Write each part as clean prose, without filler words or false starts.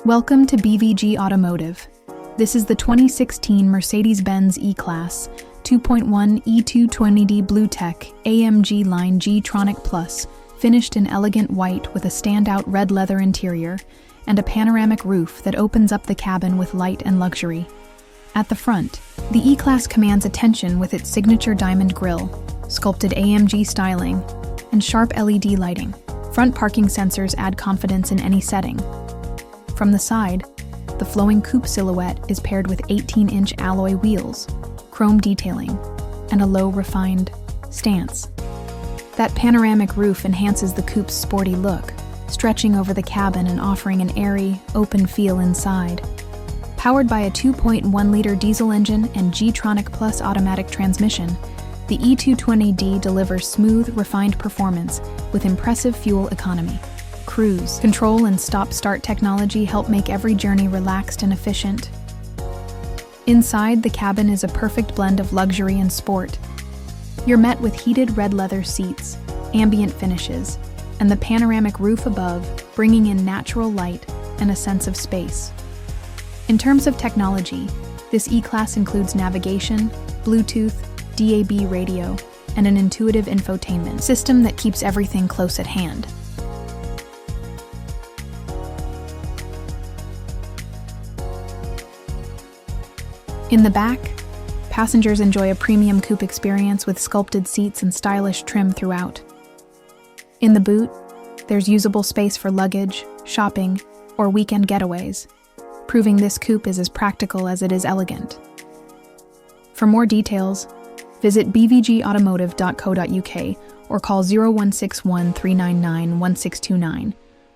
Welcome to BVG Automotive. This is the 2016 Mercedes-Benz E Class 2.1 E220d BlueTEC AMG line G-Tronic Plus, finished in elegant white with a standout red leather interior and a panoramic roof that opens up the cabin with light and luxury. At the front, the E Class commands attention with its signature diamond grille, sculpted AMG styling, and sharp LED lighting. Front parking sensors add confidence in any setting. From the side, the flowing coupe silhouette is paired with 18-inch alloy wheels, chrome detailing, and a low, refined stance. That panoramic roof enhances the coupe's sporty look, stretching over the cabin and offering an airy, open feel inside. Powered by a 2.1-liter diesel engine and G-Tronic Plus automatic transmission, the E220d delivers smooth, refined performance with impressive fuel economy. Cruise control and stop-start technology help make every journey relaxed and efficient. Inside, the cabin is a perfect blend of luxury and sport. You're met with heated red leather seats, ambient finishes, and the panoramic roof above, bringing in natural light and a sense of space. In terms of technology, this E-Class includes navigation, Bluetooth, DAB radio, and an intuitive infotainment system that keeps everything close at hand. In the back, passengers enjoy a premium coupe experience with sculpted seats and stylish trim throughout. In the boot, there's usable space for luggage, shopping, or weekend getaways, proving this coupe is as practical as it is elegant. For more details, visit bvgautomotive.co.uk or call 0161 399 1629.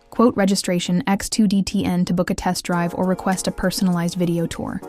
Quote registration X2DTN to book a test drive or request a personalized video tour.